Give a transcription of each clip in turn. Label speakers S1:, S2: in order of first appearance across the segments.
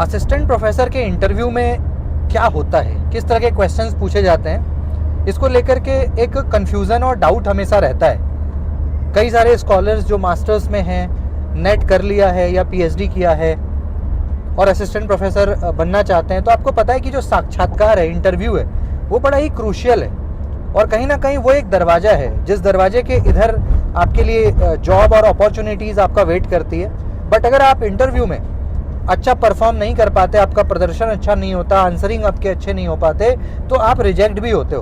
S1: Assistant professor के interview में क्या होता है, किस तरह के क्वेश्चंस पूछे जाते हैं, इसको लेकर के एक कन्फ्यूज़न और डाउट हमेशा रहता है। कई सारे स्कॉलर्स जो मास्टर्स में हैं, नेट कर लिया है या पीएचडी किया है और असिस्टेंट प्रोफेसर बनना चाहते हैं, तो आपको पता है कि जो साक्षात्कार है, इंटरव्यू है, वो बड़ा ही क्रूशियल है और कहीं ना कहीं वो एक दरवाज़ा है जिस दरवाजे के इधर आपके लिए जॉब और अपॉर्चुनिटीज़ आपका वेट करती है। बट अगर आप इंटरव्यू में अच्छा परफॉर्म नहीं कर पाते, आपका प्रदर्शन अच्छा नहीं होता, आंसरिंग आपके अच्छे नहीं हो पाते, तो आप रिजेक्ट भी होते हो।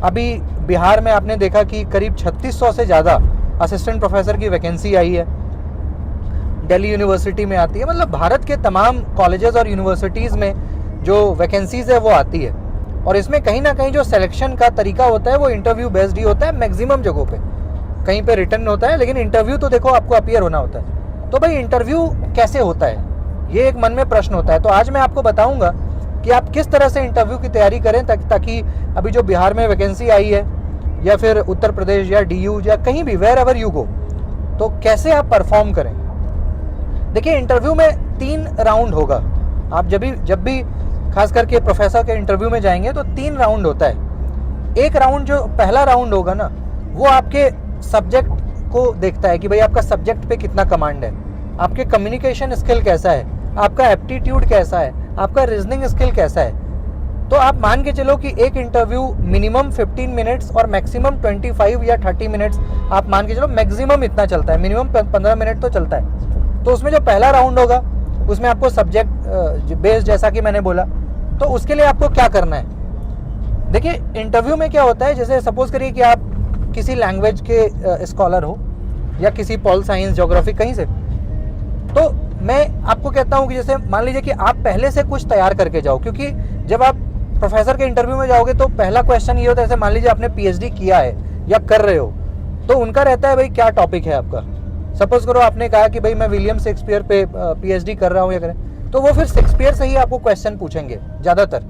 S1: अभी बिहार में आपने देखा कि करीब 3600 से ज़्यादा असिस्टेंट प्रोफेसर की वैकेंसी आई है, दिल्ली यूनिवर्सिटी में आती है। मतलब भारत के तमाम कॉलेजेस और यूनिवर्सिटीज़ में जो वैकेंसीज़ है वो आती है और इसमें कहीं ना कहीं जो सिलेक्शन का तरीका होता है वो इंटरव्यू बेस्ड ही होता है मैक्सिमम जगहों पे। कहीं पे रिटर्न होता है, लेकिन इंटरव्यू तो देखो आपको अपीयर होना होता है। तो भाई इंटरव्यू कैसे होता है, ये एक मन में प्रश्न होता है। तो आज मैं आपको बताऊंगा कि आप किस तरह से इंटरव्यू की तैयारी करें ताकि अभी जो बिहार में वैकेंसी आई है या फिर उत्तर प्रदेश या डीयू या कहीं भी वेयर एवर यू गो, तो कैसे आप परफॉर्म करें। देखिए, इंटरव्यू में 3 राउंड होगा। आप जब भी खास करके प्रोफेसर के इंटरव्यू में जाएंगे तो 3 राउंड होता है। एक राउंड, जो पहला राउंड होगा ना, वो आपके सब्जेक्ट को देखता है कि भाई आपका सब्जेक्ट पे कितना कमांड है, आपके कम्युनिकेशन स्किल कैसा है, आपका एप्टीट्यूड कैसा है, आपका रीजनिंग स्किल कैसा है। तो आप मान के चलो कि एक इंटरव्यू मिनिमम 15 मिनट्स और मैक्सिमम 25 या 30 मिनट्स, आप मान के चलो मैक्सिमम इतना चलता है, मिनिमम 15 मिनट तो चलता है। तो उसमें जो पहला राउंड होगा उसमें आपको सब्जेक्ट बेस्ड, जैसा कि मैंने बोला, तो उसके लिए आपको क्या करना है। देखिए, इंटरव्यू में क्या होता है, जैसे सपोज करिए कि आप किसी लैंग्वेज के स्कॉलर हो या किसी पॉल साइंस, ज्योग्राफी, कहीं से, तो मैं आपको कहता हूं कि जैसे मान लीजिए कि आप पहले से कुछ तैयार करके जाओ, क्योंकि जब आप प्रोफेसर के इंटरव्यू में जाओगे तो पहला क्वेश्चन ये होता है, जैसे मान लीजिए आपने पीएचडी किया है या कर रहे हो, तो उनका रहता है भाई क्या टॉपिक है आपका। सपोज करो आपने कहा कि भाई मैं विलियम शेक्सपियर पे पीएचडी कर रहा हूँ या करें, तो वो फिर शेक्सपियर से ही आपको क्वेश्चन पूछेंगे ज़्यादातर।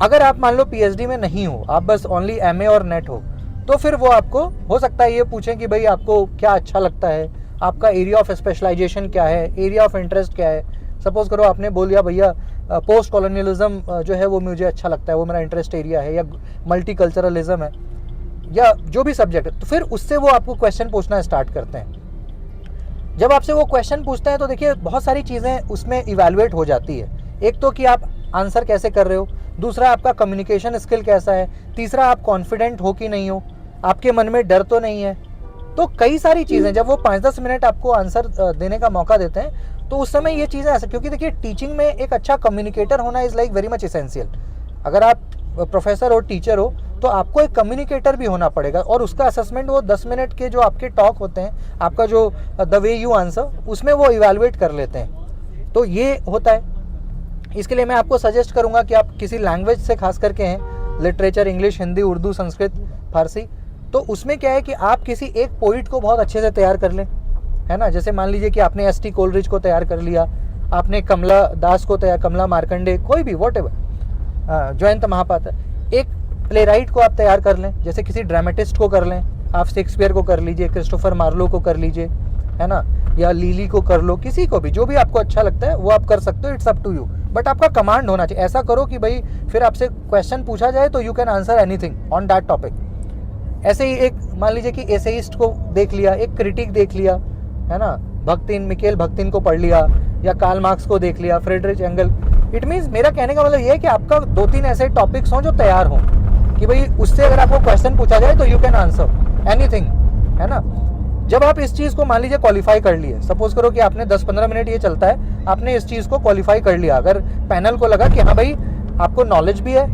S1: अगर आप मान लो पीएचडी में नहीं हो, आप बस ओनली एमए और नेट हो, तो फिर वो आपको हो सकता है ये पूछें कि भाई आपको क्या अच्छा लगता है, आपका एरिया ऑफ स्पेशलाइजेशन क्या है, एरिया ऑफ इंटरेस्ट क्या है। सपोज करो आपने बोल दिया भैया पोस्ट कॉलोनियलिज्म जो है वो मुझे अच्छा लगता है, वो मेरा इंटरेस्ट एरिया है, या मल्टीकल्चरलिज्म है, या जो भी सब्जेक्ट है, तो फिर उससे वो आपको क्वेश्चन पूछना स्टार्ट करते हैं। जब आपसे वो क्वेश्चन पूछते हैं तो देखिए बहुत सारी चीज़ें उसमें इवैल्यूएट हो जाती है। एक तो कि आप आंसर कैसे कर रहे हो, दूसरा आपका कम्युनिकेशन स्किल कैसा है, तीसरा आप कॉन्फिडेंट हो कि नहीं हो, आपके मन में डर तो नहीं है। तो कई सारी चीज़ें, जब वो 5-10 मिनट आपको आंसर देने का मौका देते हैं, तो उस समय ये चीज़ें ऐसे, क्योंकि देखिए टीचिंग में एक अच्छा कम्युनिकेटर होना is like very much essential. अगर आप प्रोफेसर हो, टीचर हो, तो आपको एक कम्युनिकेटर भी होना पड़ेगा और उसका असेसमेंट वो 10 मिनट के जो आपके टॉक होते हैं, आपका जो द वे यू आंसर, उसमें वो इवैल्यूएट कर लेते हैं। तो ये होता है। इसके लिए मैं आपको सजेस्ट करूंगा कि आप किसी लैंग्वेज से खास करके हैं, लिटरेचर, इंग्लिश, हिंदी, उर्दू, संस्कृत, फारसी, तो उसमें क्या है कि आप किसी एक पोइट को बहुत अच्छे से तैयार कर लें, है ना। जैसे मान लीजिए कि आपने एस टी कोलरिज को तैयार कर लिया, आपने कमला दास को तैयार, कमला मार्कंडे, कोई भी, वॉट एवर, जयंत महापात्र, एक प्ले राइट को आप तैयार कर लें, जैसे किसी ड्रामेटिस्ट को कर लें, आप शेक्सपियर को कर लीजिए, क्रिस्टोफर मार्लो को कर लीजिए, है ना, या लीली को कर लो, किसी को भी, जो भी आपको अच्छा लगता है वो आप कर सकते हो, it's up to you. But आपका कमांड होना चाहिए, ऐसा करो कि भाई फिर आपसे क्वेश्चन पूछा जाए तो you can answer anything on that topic. ऐसे ही एक मान लीजिए कि एसेइस्ट को देख लिया, एक क्रिटिक देख लिया, है ना, भक्तिन, मिकेल भक्तिन को पढ़ लिया, या कार्ल मार्क्स को देख लिया, फ्रेडरिच एंगल। इट मीन्स, मेरा कहने का मतलब ये है कि आपका 2-3 ऐसे टॉपिक्स हों जो तैयार हों कि भाई उससे अगर आपको क्वेश्चन पूछा जाए तो यू कैन आंसर एनीथिंग, है ना। जब आप इस चीज़ को मान लीजिए क्वालिफाई कर लिए, सपोज करो कि आपने 10-15 मिनट ये चलता है, आपने इस चीज़ को क्वालिफाई कर लिया, अगर पैनल को लगा कि हाँ भाई आपको नॉलेज भी है,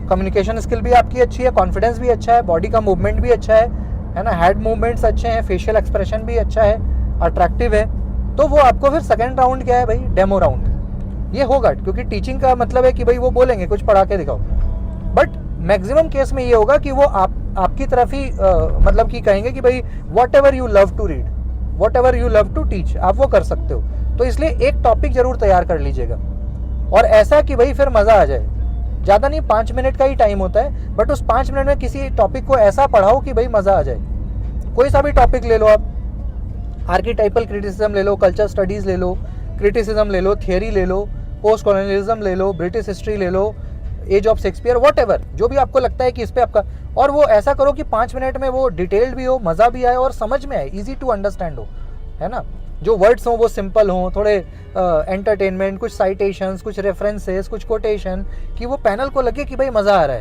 S1: कम्युनिकेशन स्किल भी आपकी अच्छी है, कॉन्फिडेंस भी अच्छा है, बॉडी का मूवमेंट भी अच्छा है ना, हेड मूवमेंट्स अच्छे हैं, फेशियल एक्सप्रेशन भी अच्छा है, अट्रैक्टिव है, तो वो आपको फिर सेकंड राउंड क्या है भाई, डेमो राउंड ये होगा। क्योंकि टीचिंग का मतलब है कि भाई वो बोलेंगे कुछ पढ़ा के दिखाओ, बट मैक्सिमम केस में ये होगा कि वो आपकी तरफ ही मतलब कि कहेंगे कि भाई whatever you love to read, whatever you love to teach, आप वो कर सकते हो। तो इसलिए एक टॉपिक जरूर तैयार कर लीजिएगा, और ऐसा कि भाई फिर मज़ा आ जाए। ज़्यादा नहीं, 5 मिनट का ही टाइम होता है, बट उस 5 मिनट में किसी टॉपिक को ऐसा पढ़ाओ कि भाई मज़ा आ जाए। कोई सा भी टॉपिक ले लो आप, आर्किटाइपल क्रिटिसिज्म ले लो, कल्चर स्टडीज़ ले लो, क्रिटिसिज्म ले लो, थियरी ले लो, पोस्ट कॉलोनियलिज्म ले लो, ब्रिटिश हिस्ट्री ले लो, age of Shakespeare, whatever, जो भी आपको लगता है कि इस पर आपका, और वो ऐसा करो कि 5 मिनट में वो डिटेल्ड भी हो, मज़ा भी आए और समझ में आए, ईजी टू अंडरस्टैंड हो, है ना। जो वर्ड्स हों वो सिंपल हों, थोड़े एंटरटेनमेंट, कुछ साइटेशंस, कुछ रेफरेंसेस, कुछ कोटेशन, कि वो पैनल को लगे कि भाई मज़ा आ रहा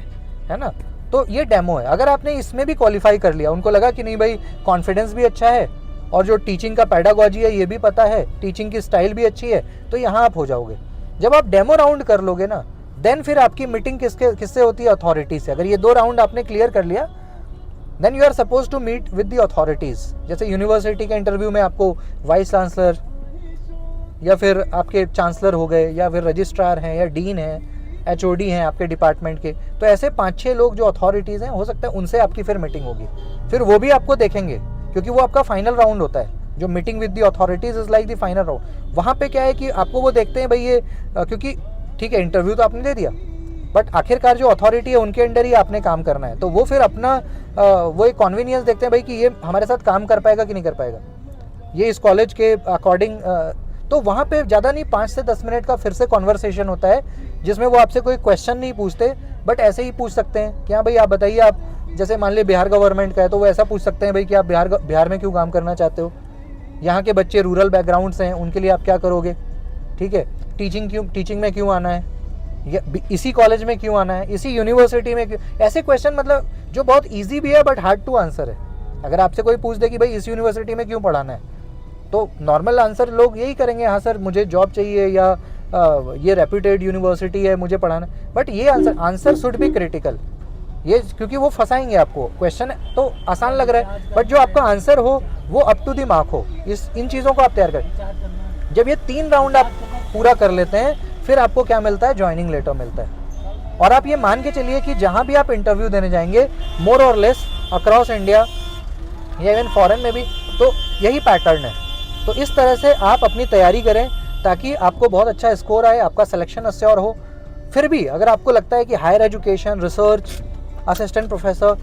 S1: है ना। तो ये डेमो है। अगर आपने इसमें भी क्वालिफाई कर लिया, उनको लगा कि नहीं भाई कॉन्फिडेंस भी अच्छा है और जो टीचिंग का पैडागॉजी है ये भी पता है, टीचिंग की स्टाइल भी अच्छी है, तो यहाँ आप हो जाओगे। जब आप डेमो राउंड कर लोगे ना, देन फिर आपकी मीटिंग किससे होती है? अथॉरिटी से। अगर ये 2 राउंड आपने क्लियर कर लिया, then you are suppose to meet with the authorities. जैसे यूनिवर्सिटी के इंटरव्यू में आपको वाइस चांसलर या फिर आपके चांसलर हो गए, या फिर रजिस्ट्रार हैं, या डीन हैं, HOD हैं आपके डिपार्टमेंट के, तो ऐसे 5-6 लोग जो अथॉरिटीज़ हैं, हो सकता है उनसे आपकी फिर मीटिंग होगी। फिर वो भी आपको देखेंगे, क्योंकि वो आपका फाइनल राउंड होता है। जो meeting with the authorities is like the final round. वहाँ पे क्या है कि आपको वो देखते हैं भाई ये, क्योंकि ठीक है इंटरव्यू तो आपने दे दिया, बट आखिरकार जो अथॉरिटी है उनके अंडर ही आपने काम करना है, तो वो फिर अपना वो एक कॉन्वीनियंस देखते हैं भाई कि ये हमारे साथ काम कर पाएगा कि नहीं कर पाएगा, ये इस कॉलेज के अकॉर्डिंग। तो वहाँ पे ज़्यादा नहीं, 5 से 10 मिनट का फिर से कॉन्वर्सेशन होता है, जिसमें वो आपसे कोई क्वेश्चन नहीं पूछते, बट ऐसे ही पूछ सकते हैं कि हाँ भाई आप बताइए, आप जैसे मान लीजिए बिहार गवर्नमेंट का है, तो वो ऐसा पूछ सकते हैं भाई कि आप बिहार में क्यों काम करना चाहते हो, यहाँ के बच्चे रूरल बैकग्राउंड से हैं, उनके लिए आप क्या करोगे, ठीक है, टीचिंग में क्यों आना है, या इसी कॉलेज में क्यों आना है, इसी यूनिवर्सिटी में क्यों, ऐसे क्वेश्चन मतलब जो बहुत ईजी भी है बट हार्ड टू आंसर है। अगर आपसे कोई पूछ दे कि भाई इस यूनिवर्सिटी में क्यों पढ़ाना है, तो नॉर्मल आंसर लोग यही करेंगे, हाँ सर मुझे जॉब चाहिए, या ये रेप्यूटेड यूनिवर्सिटी है मुझे पढ़ाना, बट ये आंसर शुड बी क्रिटिकल। ये क्योंकि वो फंसाएंगे आपको, क्वेश्चन तो आसान लग रहा है बट जो आपका आंसर हो वो अप टू द मार्क हो, इन चीज़ों को आप तैयार करें। जब ये 3 राउंड आप पूरा कर लेते हैं, फिर आपको क्या मिलता है? ज्वाइनिंग लेटर मिलता है। और आप ये मान के चलिए कि जहाँ भी आप इंटरव्यू देने जाएंगे, मोर और लेस अक्रॉस इंडिया या इवन फॉरेन में भी, तो यही पैटर्न है। तो इस तरह से आप अपनी तैयारी करें ताकि आपको बहुत अच्छा स्कोर आए, आपका सिलेक्शन अस्योर हो। फिर भी अगर आपको लगता है कि higher education, research, assistant professor,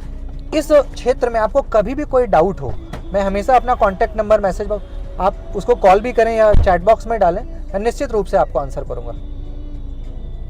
S1: इस क्षेत्र में आपको कभी भी कोई डाउट हो, मैं हमेशा अपना कॉन्टैक्ट नंबर मैसेज बॉक्स, आप उसको कॉल भी करें या चैट बॉक्स में डालें, मैं निश्चित रूप से आपको आंसर करूँगा।